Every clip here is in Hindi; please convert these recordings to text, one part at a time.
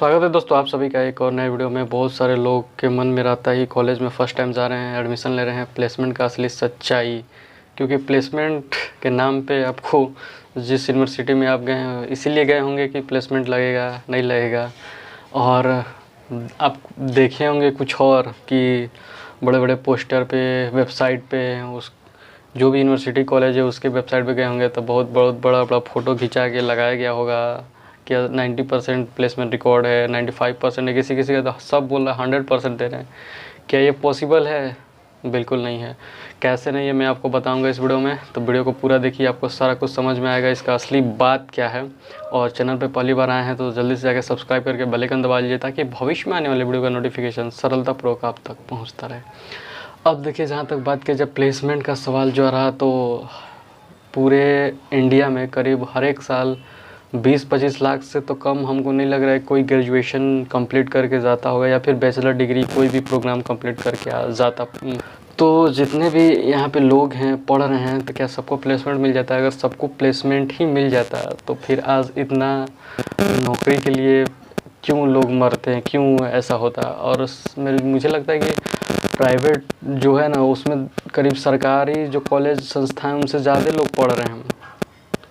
स्वागत है दोस्तों आप सभी का एक और नए वीडियो में। बहुत सारे लोग के मन में रहता है कि कॉलेज में फ़र्स्ट टाइम जा रहे हैं, एडमिशन ले रहे हैं, प्लेसमेंट का असली सच्चाई। क्योंकि प्लेसमेंट के नाम पे आपको जिस यूनिवर्सिटी में आप गए हैं इसीलिए गए होंगे कि प्लेसमेंट लगेगा नहीं लगेगा, और आप देखे होंगे कुछ और कि बड़े बड़े पोस्टर पे, वेबसाइट पे, उस जो भी यूनिवर्सिटी कॉलेज है उसके वेबसाइट पे गए होंगे तो बहुत बड़ा बड़ा फ़ोटो खिंचा के लगाया गया होगा। क्या 90% प्लेसमेंट रिकॉर्ड है, 95% है, किसी किसी का तो सब बोल रहा है 100% दे रहे हैं। क्या ये पॉसिबल है? बिल्कुल नहीं है। कैसे नहीं है मैं आपको बताऊंगा इस वीडियो में, तो वीडियो को पूरा देखिए, आपको सारा कुछ समझ में आएगा इसका असली बात क्या है। और चैनल पे पहली बार आए हैं तो जल्दी से जाकर सब्सक्राइब करके बेल आइकन दबा लीजिए ताकि भविष्य में आने वाले वीडियो का नोटिफिकेशन सरलतापूर्वक आप तक पहुँचता रहे। अब देखिए, जहाँ तक बात की जब प्लेसमेंट का सवाल जो रहा, तो पूरे इंडिया में करीब हर एक साल 20-25 लाख से तो कम हमको नहीं लग रहा है कोई ग्रेजुएशन कंप्लीट करके जाता होगा या फिर बैचलर डिग्री कोई भी प्रोग्राम कंप्लीट करके जाता। तो जितने भी यहाँ पे लोग हैं पढ़ रहे हैं, तो क्या सबको प्लेसमेंट मिल जाता है? अगर सबको प्लेसमेंट ही मिल जाता तो फिर आज इतना नौकरी के लिए क्यों लोग मरते हैं, क्यों ऐसा होता? और मुझे लगता है कि प्राइवेट जो है ना, उसमें करीब सरकारी जो कॉलेज संस्थाएं उनसे ज़्यादा लोग पढ़ रहे हैं,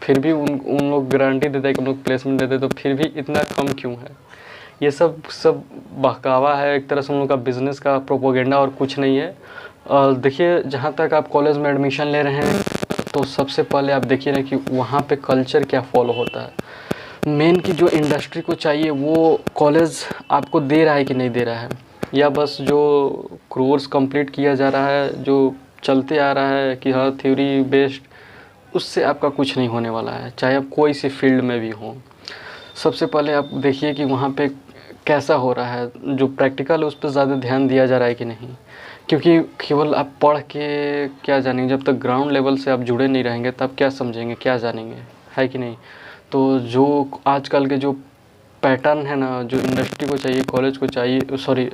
फिर भी उन लोग गारंटी देते हैं कि हम लोग प्लेसमेंट देते, तो फिर भी इतना कम क्यों है? ये सब बहकावा है, एक तरह से उन लोग का बिज़नेस का प्रोपोगेंडा और कुछ नहीं है। और देखिए, जहाँ तक आप कॉलेज में एडमिशन ले रहे हैं तो सबसे पहले आप देखिए ना कि वहाँ पे कल्चर क्या फॉलो होता है। मेन की जो इंडस्ट्री को चाहिए वो कॉलेज आपको दे रहा है कि नहीं दे रहा है, या बस जो कोर्स कंप्लीट किया जा रहा है, जो चलते आ रहा है कि हाँ थ्योरी बेस्ड, उससे आपका कुछ नहीं होने वाला है, चाहे आप कोई सी फील्ड में भी हो। सबसे पहले आप देखिए कि वहाँ पे कैसा हो रहा है, जो प्रैक्टिकल है उस पर ज़्यादा ध्यान दिया जा रहा है कि नहीं। क्योंकि केवल आप पढ़ के क्या जानेंगे, जब तक ग्राउंड लेवल से आप जुड़े नहीं रहेंगे तब क्या समझेंगे, क्या जानेंगे, है कि नहीं? तो जो आजकल के जो पैटर्न है ना, जो इंडस्ट्री को चाहिए, कॉलेज को चाहिए, सॉरी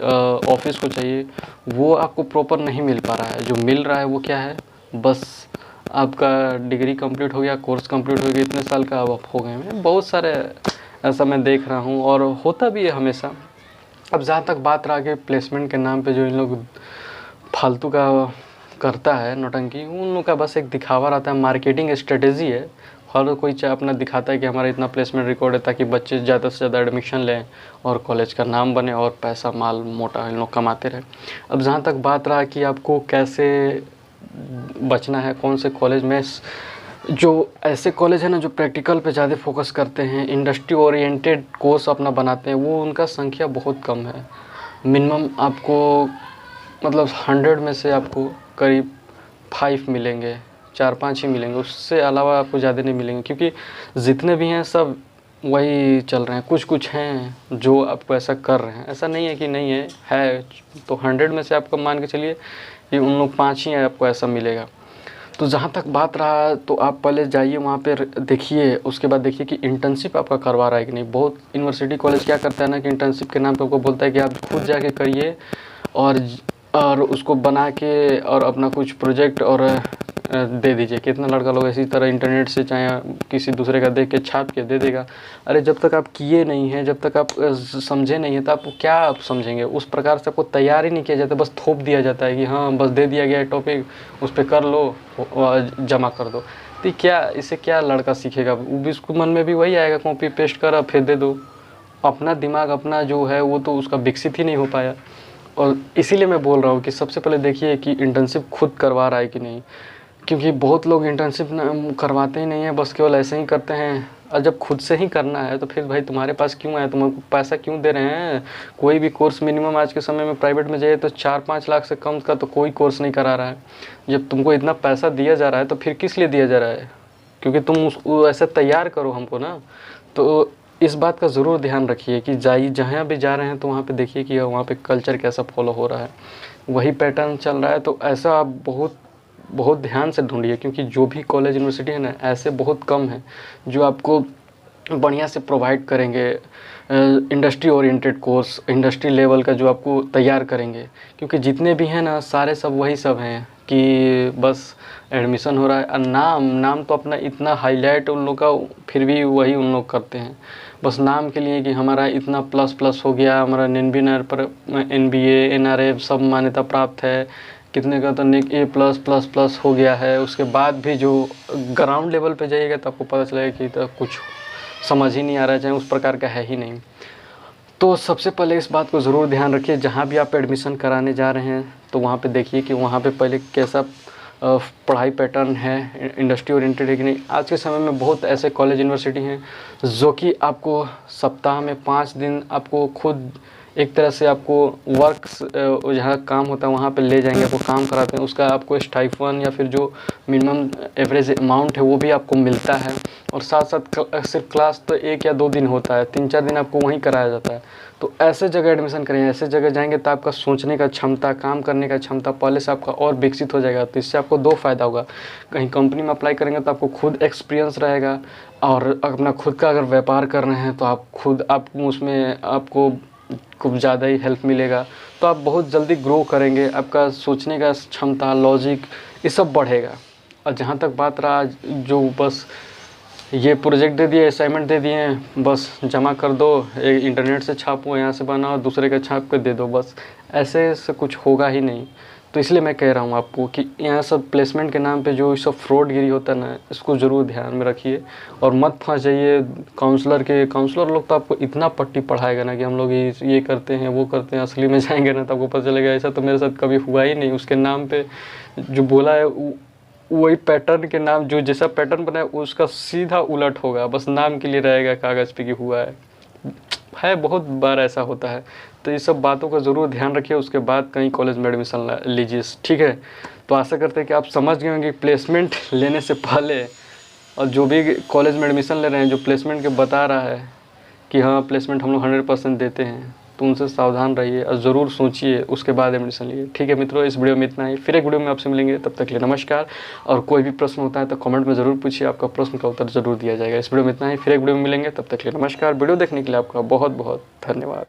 ऑफिस को चाहिए, वो आपको प्रॉपर नहीं मिल पा रहा है। जो मिल रहा है वो क्या है, बस आपका डिग्री कंप्लीट हो गया, कोर्स कंप्लीट हो गया, इतने साल का अब आप हो गए हैं। बहुत सारे ऐसा मैं देख रहा हूँ और होता भी है हमेशा। अब जहाँ तक बात रहा कि प्लेसमेंट के नाम पे जो इन लोग फालतू का करता है नौटंकी, उन लोग का बस एक दिखावा रहता है, मार्केटिंग स्ट्रेटेजी है। हर कोई चाहे अपना दिखाता है कि हमारा इतना प्लेसमेंट रिकॉर्ड है ताकि बच्चे ज़्यादा से ज़्यादा एडमिशन लें और कॉलेज का नाम बने और पैसा माल मोटा इन लोग कमाते रहे। अब जहाँ तक बात रहा कि आपको कैसे बचना है, कौन से कॉलेज में, जो ऐसे कॉलेज है ना जो प्रैक्टिकल पे ज़्यादा फोकस करते हैं, इंडस्ट्री ओरिएंटेड कोर्स अपना बनाते हैं, वो उनका संख्या बहुत कम है। मिनिमम आपको मतलब 100 में से आपको करीब 5 मिलेंगे, 4-5 ही मिलेंगे, उससे अलावा आपको ज़्यादा नहीं मिलेंगे। क्योंकि जितने भी हैं सब वही चल रहे हैं। कुछ कुछ हैं जो आपको ऐसा कर रहे हैं, ऐसा नहीं है कि नहीं है तो 100 में से आपको मान के चलिए कि उन लोग 5 ही आपको ऐसा मिलेगा। तो जहाँ तक बात रहा, तो आप पहले जाइए वहाँ पर देखिए, उसके बाद देखिए कि इंटर्नशिप आपका करवा रहा है कि नहीं। बहुत यूनिवर्सिटी कॉलेज क्या करता है ना कि इंटर्नशिप के नाम पे आपको बोलता है कि आप खुद जाके करिए और उसको बना के और अपना कुछ प्रोजेक्ट और दे दीजिए। कितना लड़का लोग इसी तरह इंटरनेट से चाहे किसी दूसरे का देख के छाप के दे देगा। अरे जब तक आप किए नहीं हैं, जब तक आप समझे नहीं हैं, तो आप क्या आप समझेंगे? उस प्रकार से आपको तैयार ही नहीं किया जाता, बस थोप दिया जाता है कि हाँ बस दे दिया गया है टॉपिक, उस पर कर लो, जमा कर दो। तो क्या इससे क्या लड़का सीखेगा? वो भी उसको मन में भी वही आएगा, कॉपी पेस्ट करा फिर दे दो। अपना दिमाग अपना जो है वो तो उसका विकसित ही नहीं हो पाया। और इसीलिए मैं बोल रहा हूँ कि सबसे पहले देखिए कि इंटर्नशिप खुद करवा रहा है कि नहीं। क्योंकि बहुत लोग इंटर्नशिप करवाते ही नहीं है, बस केवल ऐसे ही करते हैं। और जब खुद से ही करना है तो फिर भाई तुम्हारे पास क्यों आए, तुमको पैसा क्यों दे रहे हैं? कोई भी कोर्स मिनिमम आज के समय में प्राइवेट में जाइए तो 4-5 लाख से कम का तो कोई कोर्स नहीं करा रहा है। जब तुमको इतना पैसा दिया जा रहा है तो फिर किस लिए दिया जा रहा है? क्योंकि तुम उसको ऐसे तैयार करो हमको ना। तो इस बात का ज़रूर ध्यान रखिए कि जाइए, जहाँ भी जा रहे हैं तो वहाँ पे देखिए कि वहाँ पे कल्चर कैसा फॉलो हो रहा है, वही पैटर्न चल रहा है। तो ऐसा आप बहुत बहुत ध्यान से ढूंढिए, क्योंकि जो भी कॉलेज यूनिवर्सिटी है ना, ऐसे बहुत कम है जो आपको बढ़िया से प्रोवाइड करेंगे industry oriented course, industry level का जो आपको तैयार करेंगे। क्योंकि जितने भी हैं ना सारे सब वही सब हैं कि बस एडमिशन हो रहा है और नाम तो अपना इतना हाईलाइट उन लोग का, फिर भी वही उन लोग करते हैं। बस नाम के लिए कि हमारा इतना प्लस प्लस हो गया, हमारा NBNR पर NBA NRF सब मान्यता प्राप्त है, कितने का तो निक A प्लस प्लस प्लस हो गया है। उसके बाद भी जो ग्राउंड लेवल पे जाइएगा तो आपको पता चलेगा कि तो कुछ समझ ही नहीं आ रहा है, चाहे उस प्रकार का है ही नहीं। तो सबसे पहले इस बात को ज़रूर ध्यान रखिए, जहाँ भी आप एडमिशन कराने जा रहे हैं तो वहाँ पे देखिए कि वहाँ पे पहले कैसा पढ़ाई पैटर्न है, इंडस्ट्री ओरिएंटेड है कि नहीं। आज के समय में बहुत ऐसे कॉलेज यूनिवर्सिटी हैं जो कि आपको सप्ताह में 5 दिन आपको खुद एक तरह से आपको वर्क जहाँ काम होता है वहाँ पे ले जाएंगे, आपको काम कराते हैं, उसका आपको स्टाइफन या फिर जो मिनिमम एवरेज अमाउंट है वो भी आपको मिलता है। और साथ साथ सिर्फ क्लास तो 1 या 2 दिन होता है, 3-4 दिन आपको वहीं कराया जाता है। तो ऐसे जगह एडमिशन करें, ऐसे जगह जाएंगे तो आपका सोचने का क्षमता, काम करने का क्षमता पहले से आपका और विकसित हो जाएगा। तो इससे आपको 2 फ़ायदा होगा, कहीं कंपनी में अप्लाई करेंगे तो आपको खुद एक्सपीरियंस रहेगा, और अपना खुद का अगर व्यापार कर रहे हैं तो आप उसमें आपको कुछ ज़्यादा ही हेल्प मिलेगा। तो आप बहुत जल्दी ग्रो करेंगे, आपका सोचने का क्षमता, लॉजिक ये सब बढ़ेगा। और जहाँ तक बात रहा जो बस ये प्रोजेक्ट दे दिए, असाइनमेंट दे दिए, बस जमा कर दो, इंटरनेट से छापो, यहाँ से बनाओ, दूसरे का छाप कर दे दो, बस ऐसे से कुछ होगा ही नहीं। तो इसलिए मैं कह रहा हूँ आपको कि यहाँ सब प्लेसमेंट के नाम पे जो सब फ्रॉडगिरी होता है ना, इसको ज़रूर ध्यान में रखिए और मत फंस जाइए। काउंसलर लोग तो आपको इतना पट्टी पढ़ाएगा ना कि हम लोग ये करते हैं, वो करते हैं, असली में जाएंगे ना तो आपको पता चलेगा ऐसा तो मेरे साथ कभी हुआ ही नहीं। उसके नाम पे जो बोला है वही पैटर्न के नाम, जो जैसा पैटर्न बनाया उसका सीधा उलट होगा, बस नाम के लिए रहेगा कागज़ पे कि हुआ है। बहुत बार ऐसा होता है। तो ये सब बातों का ज़रूर ध्यान रखिए, उसके बाद कहीं कॉलेज में एडमिशन लीजिए, ठीक है। तो आशा करते हैं कि आप समझ गए होंगे प्लेसमेंट लेने से पहले, और जो भी कॉलेज में एडमिशन ले रहे हैं जो प्लेसमेंट के बता रहा है कि हाँ प्लेसमेंट हम लोग 100% देते हैं, तो उनसे सावधान रहिए और ज़रूर सोचिए उसके बाद एडमिशन लिए, ठीक है मित्रों। इस वीडियो में इतना ही, फिर एक वीडियो में आपसे मिलेंगे, तब तक के लिए नमस्कार। और कोई भी प्रश्न होता है तो कमेंट में ज़रूर पूछिए, आपका प्रश्न का उत्तर ज़रूर दिया जाएगा। इस वीडियो में इतना ही, फिर एक वीडियो में मिलेंगे, तब तक के लिए नमस्कार। वीडियो देखने के लिए आपका बहुत बहुत धन्यवाद।